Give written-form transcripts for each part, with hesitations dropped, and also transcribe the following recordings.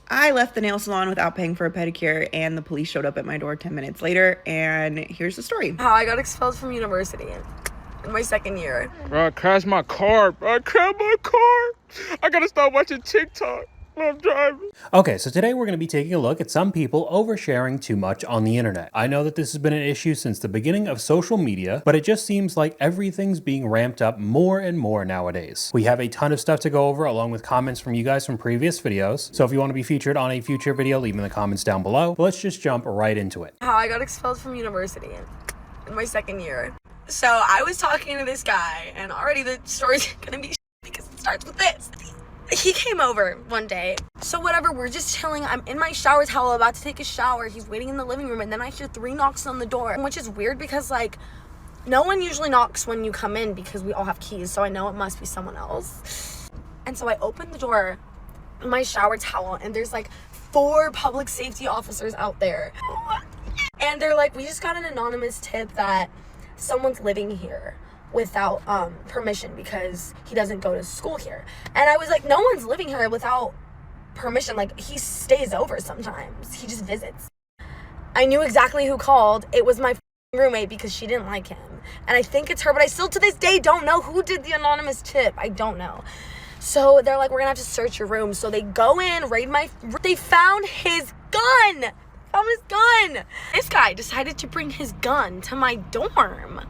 I left the nail salon without paying for a pedicure, and the police showed up at my door 10 minutes later, and here's the story. How I got expelled from university in my second year. Bro, I crashed my car. I gotta stop watching TikTok while I'm driving. Okay, so today we're going to be taking a look at some people oversharing too much on the internet. I know that this has been an issue since the beginning of social media, but it just seems like everything's being ramped up more and more nowadays. We have a ton of stuff to go over along with comments from you guys from previous videos. So if you want to be featured on a future video, leave in the comments down below. But let's just jump right into it. How I got expelled from university in my second year. So I was talking to this guy, and already the story's gonna be because it starts with this. He came over one day. So whatever, we're just chilling. I'm in my shower towel about to take a shower. He's waiting in the living room, and then I hear 3 knocks on the door, which is weird because like no one usually knocks when you come in because we all have keys, so I know it must be someone else. And so I open the door in my shower towel, and there's like 4 public safety officers out there. And they're like, we just got an anonymous tip that someone's living here without permission because he doesn't go to school here. And I was like, no one's living here without permission. Like, he stays over sometimes. He just visits. I knew exactly who called. It was my roommate because she didn't like him. And I think it's her, but I still to this day don't know who did the anonymous tip. I don't know. So they're like, we're gonna have to search your room. So they go in, they found his gun. This guy decided to bring his gun to my dorm,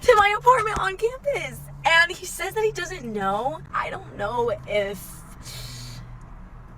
to my apartment on campus. And he says that he doesn't know. I don't know if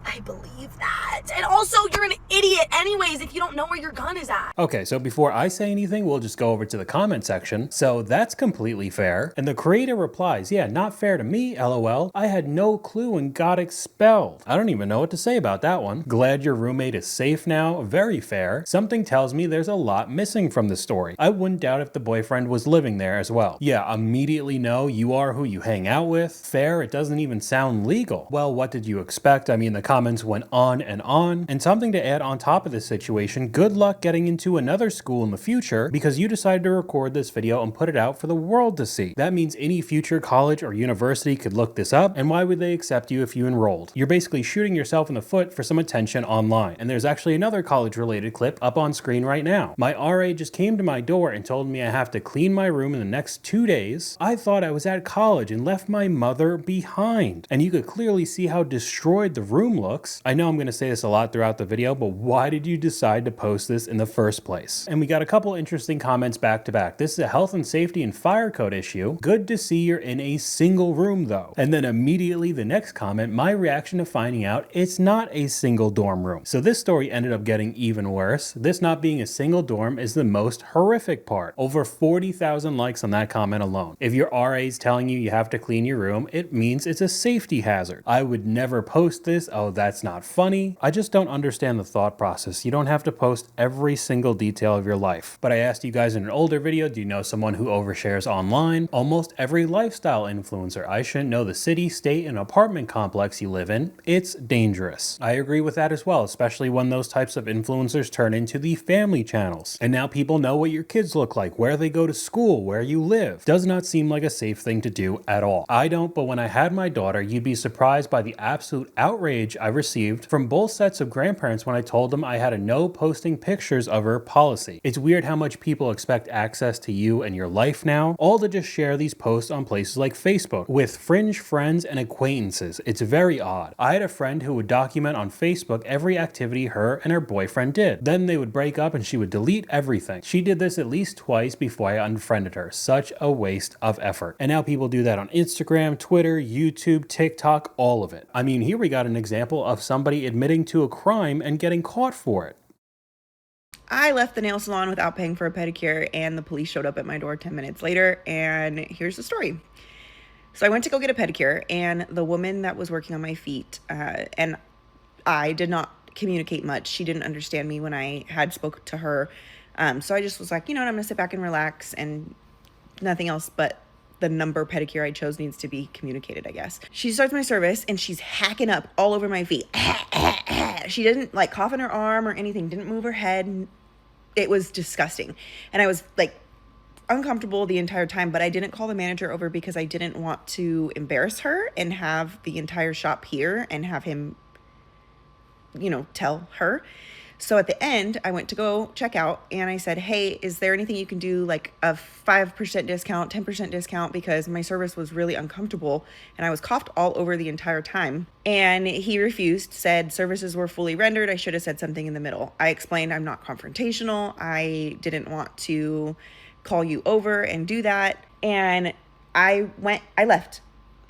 I believe that. And also, you're an idiot anyways if you don't know where your gun is at. Okay, so before I say anything, we'll just go over to the comment section. So that's completely fair. And the creator replies, yeah, not fair to me, LOL. I had no clue and got expelled. I don't even know what to say about that one. Glad your roommate is safe now. Very fair. Something tells me there's a lot missing from the story. I wouldn't doubt if the boyfriend was living there as well. Yeah, immediately know you are who you hang out with. Fair, it doesn't even sound legal. Well, what did you expect? I mean, the comments went on. And something to add on top of this situation, good luck getting into another school in the future because you decided to record this video and put it out for the world to see. That means any future college or university could look this up, and why would they accept you if you enrolled? You're basically shooting yourself in the foot for some attention online. And there's actually another college-related clip up on screen right now. My RA just came to my door and told me I have to clean my room in the next 2 days. I thought I was at college and left my mother behind. And you could clearly see how destroyed the room looks. I know I'm going to say this a lot throughout the video, but why did you decide to post this in the first place? And we got a couple interesting comments back to back. This is a health and safety and fire code issue. Good to see you're in a single room though. And then immediately the next comment, my reaction to finding out it's not a single dorm room. So this story ended up getting even worse. This not being a single dorm is the most horrific part. Over 40,000 likes on that comment alone. If your RA is telling you you have to clean your room, it means it's a safety hazard. I would never post this. Oh, that's not funny. I just don't understand the thought process. You don't have to post every single detail of your life. But I asked you guys in an older video, do you know someone who overshares online? Almost every lifestyle influencer. I shouldn't know the city, state, and apartment complex you live in. It's dangerous. I agree with that as well, especially when those types of influencers turn into the family channels. And now people know what your kids look like, where they go to school, where you live. Does not seem like a safe thing to do at all. I don't, but when I had my daughter, you'd be surprised by the absolute outrage I received from both sets of grandparents when I told them I had a no posting pictures of her policy. It's weird how much people expect access to you and your life now, all to just share these posts on places like Facebook with fringe friends and acquaintances. It's very odd. I had a friend who would document on Facebook every activity her and her boyfriend did. Then they would break up and she would delete everything. She did this at least twice before I unfriended her. Such a waste of effort. And now people do that on Instagram, Twitter, YouTube, TikTok, all of it. I mean, here we got an example of somebody admitting to a crime and getting caught for it. I left the nail salon without paying for a pedicure, and the police showed up at my door 10 minutes later, and here's the story. So I went to go get a pedicure, and the woman that was working on my feet, and I did not communicate much. She didn't understand me when I had spoke to her. So I just was like, you know what, I'm gonna sit back and relax, and nothing else but the number pedicure I chose needs to be communicated, I guess. She starts my service and she's hacking up all over my feet. She didn't like cough in her arm or anything, didn't move her head. It was disgusting. And I was like uncomfortable the entire time, but I didn't call the manager over because I didn't want to embarrass her and have the entire shop here and have him tell her. So at the end, I went to go check out and I said, hey, is there anything you can do, like a 5% discount, 10% discount? Because my service was really uncomfortable and I was coughed all over the entire time. And he refused, said services were fully rendered. I should have said something in the middle. I explained I'm not confrontational. I didn't want to call you over and do that. And I left.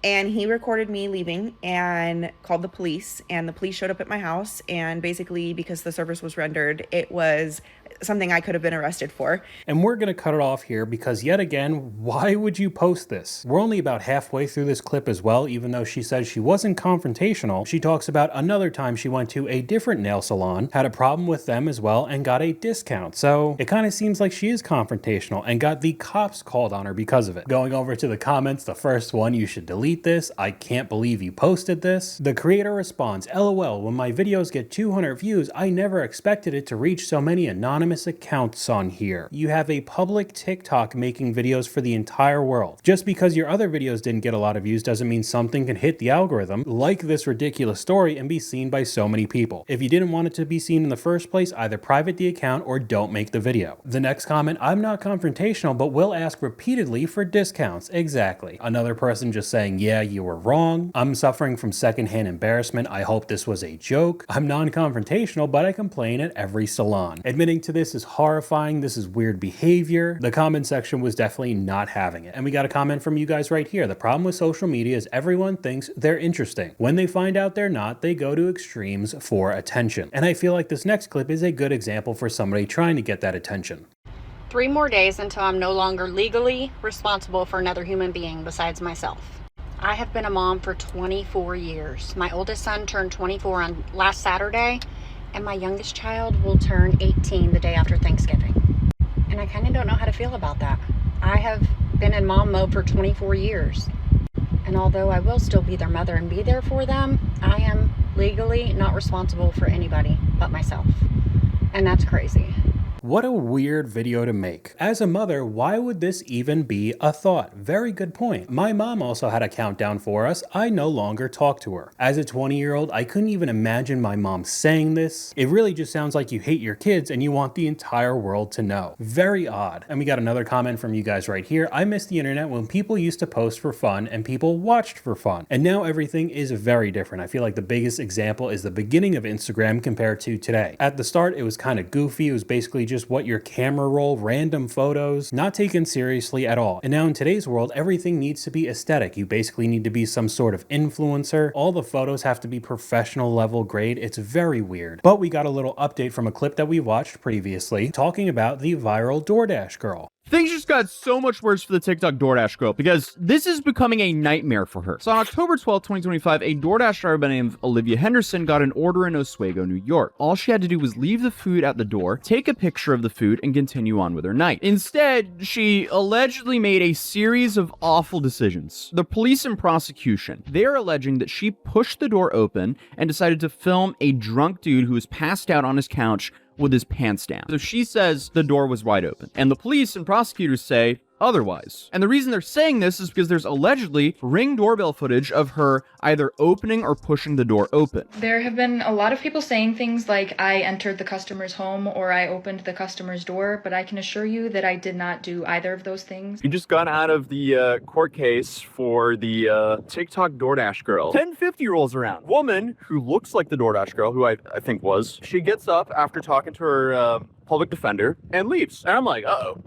And he recorded me leaving and called the police, and the police showed up at my house. And basically, because the service was rendered, it was something I could have been arrested for. And we're going to cut it off here because, yet again, why would you post this? We're only about halfway through this clip as well. Even though she says she wasn't confrontational, she talks about another time she went to a different nail salon, had a problem with them as well, and got a discount. So it kind of seems like she is confrontational and got the cops called on her because of it. Going over to the comments, the first one, you should delete this. I can't believe you posted this. The creator responds, LOL, when my videos get 200 views, I never expected it to reach so many anonymous accounts on here. You have a public TikTok making videos for the entire world. Just because your other videos didn't get a lot of views doesn't mean something can hit the algorithm, like this ridiculous story, and be seen by so many people. If you didn't want it to be seen in the first place, either private the account or don't make the video. The next comment, I'm not confrontational, but will ask repeatedly for discounts. Exactly. Another person just saying, yeah, you were wrong. I'm suffering from secondhand embarrassment. I hope this was a joke. I'm non-confrontational, but I complain at every salon. Admitting to this is horrifying. This is weird behavior. The comment section was definitely not having it. And we got a comment from you guys right here. The problem with social media is everyone thinks they're interesting. When they find out they're not, they go to extremes for attention. And I feel like this next clip is a good example for somebody trying to get that attention. 3 more days until I'm no longer legally responsible for another human being besides myself. I have been a mom for 24 years. My oldest son turned 24 on last Saturday, and my youngest child will turn 18 the day after Thanksgiving. And I kind of don't know how to feel about that. I have been in mom mode for 24 years. And although I will still be their mother and be there for them, I am legally not responsible for anybody but myself. And that's crazy. What a weird video to make. As a mother, why would this even be a thought? Very good point. My mom also had a countdown for us. I no longer talk to her. As a 20-year-old, I couldn't even imagine my mom saying this. It really just sounds like you hate your kids and you want the entire world to know. Very odd. And we got another comment from you guys right here. I miss the internet when people used to post for fun and people watched for fun. And now everything is very different. I feel like the biggest example is the beginning of Instagram compared to today. At the start, it was kind of goofy. It was basically just what your camera roll, random photos, not taken seriously at all. And now in today's world, everything needs to be aesthetic. You basically need to be some sort of influencer. All the photos have to be professional level grade. It's very weird. But we got a little update from a clip that we watched previously talking about the viral DoorDash girl. Things just got so much worse for the TikTok DoorDash girl because this is becoming a nightmare for her. So on October 12, 2025, a DoorDash driver by the name of Olivia Henderson got an order in Oswego, New York. All she had to do was leave the food at the door, take a picture of the food, and continue on with her night. Instead, she allegedly made a series of awful decisions. The police and prosecution, they're alleging that she pushed the door open and decided to film a drunk dude who was passed out on his couch with his pants down. So she says the door was wide open, and the police and prosecutors say otherwise. And the reason they're saying this is because there's allegedly Ring doorbell footage of her either opening or pushing the door open. There have been a lot of people saying things like I entered the customer's home or I opened the customer's door, but I can assure you that I did not do either of those things. You just got out of the court case for the TikTok DoorDash girl. 10:50 rolls around. Woman who looks like the DoorDash girl, who I think was, she gets up after talking to her public defender and leaves. And I'm like, uh-oh.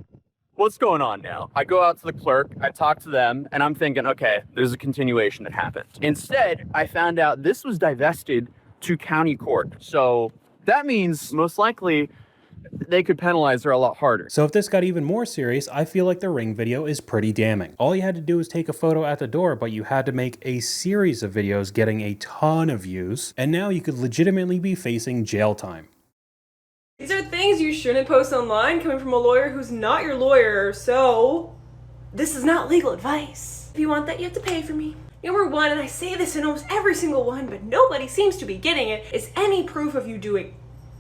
What's going on now? I go out to the clerk, I talk to them, and I'm thinking, okay, there's a continuation that happened. Instead, I found out this was divested to county court. So that means most likely they could penalize her a lot harder. So if this got even more serious, I feel like the Ring video is pretty damning. All you had to do was take a photo at the door, but you had to make a series of videos getting a ton of views, and now you could legitimately be facing jail time. These are things you shouldn't post online coming from a lawyer who's not your lawyer, so this is not legal advice. If you want that, you have to pay for me. Number one, and I say this in almost every single one, but nobody seems to be getting it, is any proof of you doing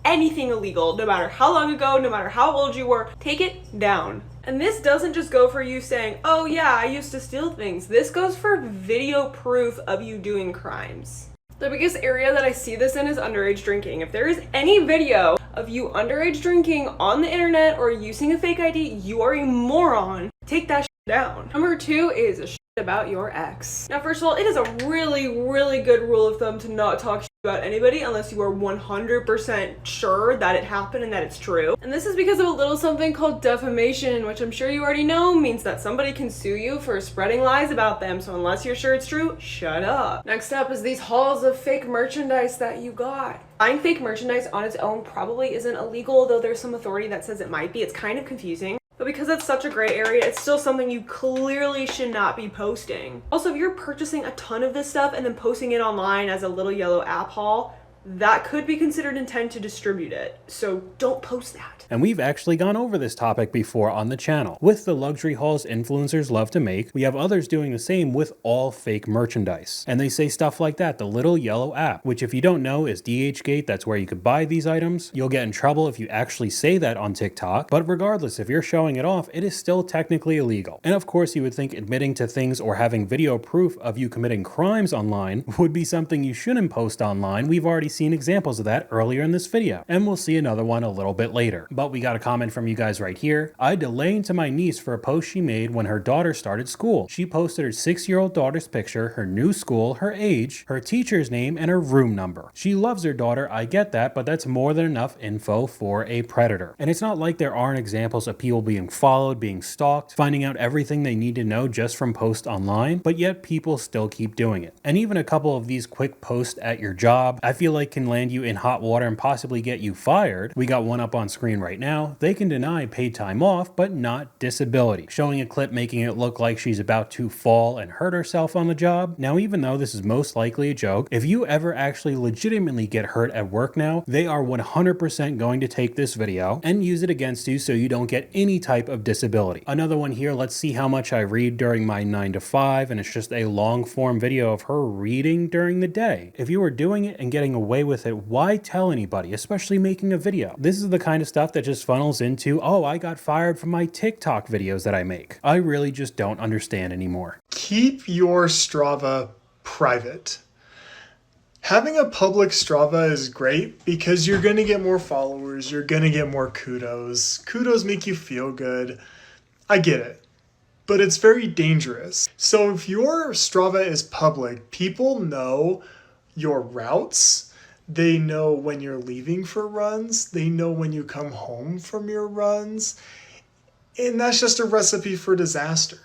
anything illegal, no matter how long ago, no matter how old you were, take it down. And this doesn't just go for you saying, oh yeah, I used to steal things. This goes for video proof of you doing crimes. The biggest area that I see this in is underage drinking. If there is any video of you underage drinking on the internet or using a fake ID, you are a moron. Take that shit down. Number 2 is a shit about your ex. Now, first of all, it is a really, really good rule of thumb to not talk shit about anybody unless you are 100% sure that it happened and that it's true. And this is because of a little something called defamation, which I'm sure you already know means that somebody can sue you for spreading lies about them. So unless you're sure it's true, shut up. Next up is these hauls of fake merchandise that you got. Buying fake merchandise on its own probably isn't illegal, though there's some authority that says it might be. It's kind of confusing. But because it's such a gray area, it's still something you clearly should not be posting. Also, if you're purchasing a ton of this stuff and then posting it online as a little yellow app haul, that could be considered intent to distribute it. So don't post that. And we've actually gone over this topic before on the channel. With the luxury hauls influencers love to make, we have others doing the same with all fake merchandise. And they say stuff like that, the little yellow app, which if you don't know is DHgate, that's where you could buy these items. You'll get in trouble if you actually say that on TikTok, but regardless, if you're showing it off, it is still technically illegal. And of course, you would think admitting to things or having video proof of you committing crimes online would be something you shouldn't post online. We've already seen examples of that earlier in this video, and we'll see another one a little bit later. But we got a comment from you guys right here. I delayed to my niece for a post she made when her daughter started school. She posted her 6-year-old daughter's picture, her new school, her age, her teacher's name, and her room number. She loves her daughter, I get that, but that's more than enough info for a predator. And it's not like there aren't examples of people being followed, being stalked, finding out everything they need to know just from posts online, but yet people still keep doing it. And even a couple of these quick posts at your job, I feel like can land you in hot water and possibly get you fired. We got one up on screen right now. They can deny paid time off, but not disability. Showing a clip making it look like she's about to fall and hurt herself on the job. Now, even though this is most likely a joke, if you ever actually legitimately get hurt at work now, they are 100% going to take this video and use it against you so you don't get any type of disability. Another one here, let's see how much I read during my 9 to 5, and it's just a long form video of her reading during the day. If you were doing it and getting away with it, why tell anybody, especially making a video? This is the kind of stuff that just funnels into, oh, I got fired from my TikTok videos that I make. I really just don't understand anymore. Keep your Strava private. Having a public Strava is great because you're going to get more followers, you're going to get more kudos. Kudos make you feel good. I get it. But it's very dangerous. So if your Strava is public, people know your routes. They know when you're leaving for runs. They know when you come home from your runs. And that's just a recipe for disaster.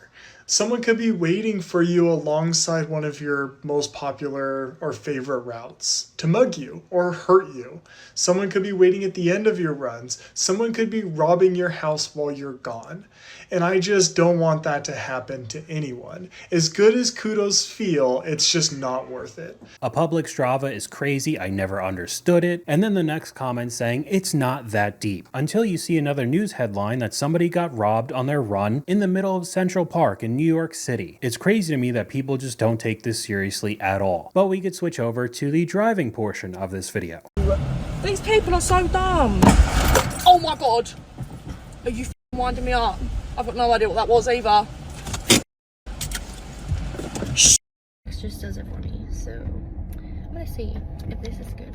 Someone could be waiting for you alongside one of your most popular or favorite routes to mug you or hurt you. Someone could be waiting at the end of your runs. Someone could be robbing your house while you're gone. And I just don't want that to happen to anyone. As good as kudos feel, it's just not worth it. A public Strava is crazy, I never understood it. And then the next comment saying it's not that deep. Until you see another news headline that somebody got robbed on their run in the middle of Central Park in New York City. It's crazy to me that people just don't take this seriously at all. But we could switch over to the driving portion of this video. These people are so dumb. Oh my god. Are you winding me up? I've got no idea what that was either. This just does it for me, so I'm gonna see if this is good.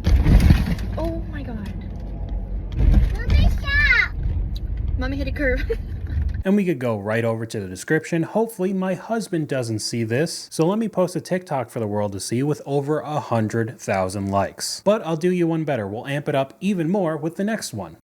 Oh my god. Mommy, stop! Mommy hit a curve. And we could go right over to the description. Hopefully my husband doesn't see this. So let me post a TikTok for the world to see with over 100,000 likes. But I'll do you one better. We'll amp it up even more with the next one.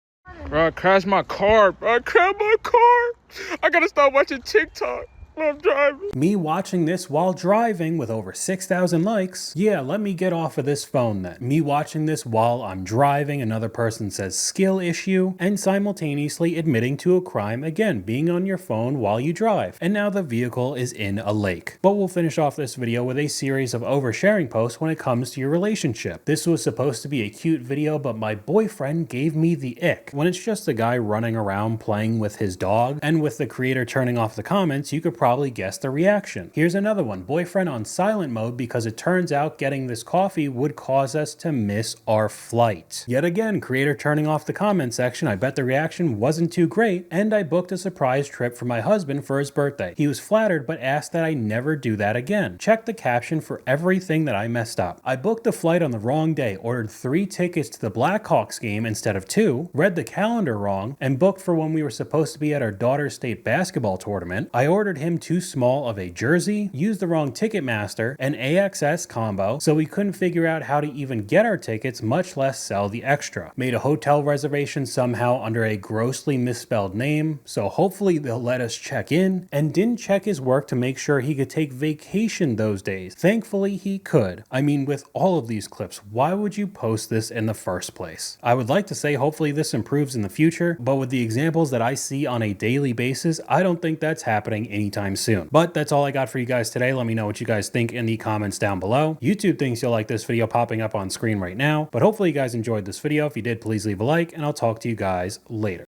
Bro, I crashed my car. Bro, I crashed my car. I gotta stop watching TikTok while I'm driving. Me watching this while driving with over 6,000 likes. Yeah, let me get off of this phone then. Me watching this while I'm driving, another person says skill issue, and simultaneously admitting to a crime, again, being on your phone while you drive. And now the vehicle is in a lake. But we'll finish off this video with a series of oversharing posts when it comes to your relationship. This was supposed to be a cute video, but my boyfriend gave me the ick. When it's just a guy running around playing with his dog, and with the creator turning off the comments, you could probably guessed the reaction. Here's another one. Boyfriend on silent mode because it turns out getting this coffee would cause us to miss our flight. Yet again, creator turning off the comment section. I bet the reaction wasn't too great, and I booked a surprise trip for my husband for his birthday. He was flattered but asked that I never do that again. Check the caption for everything that I messed up. I booked the flight on the wrong day, ordered 3 tickets to the Blackhawks game instead of 2, read the calendar wrong, and booked for when we were supposed to be at our daughter's state basketball tournament. I ordered him too small of a jersey, used the wrong Ticketmaster and AXS combo, so we couldn't figure out how to even get our tickets, much less sell the extra. Made a hotel reservation somehow under a grossly misspelled name, so hopefully they'll let us check in, and didn't check his work to make sure he could take vacation those days. Thankfully he could. I mean, with all of these clips, why would you post this in the first place? I would like to say hopefully this improves in the future, but with the examples that I see on a daily basis, I don't think that's happening anytime soon. But that's all I got for you guys today. Let me know what you guys think in the comments down below. YouTube thinks you'll like this video popping up on screen right now, but hopefully you guys enjoyed this video. If you did, please leave a like, and I'll talk to you guys later.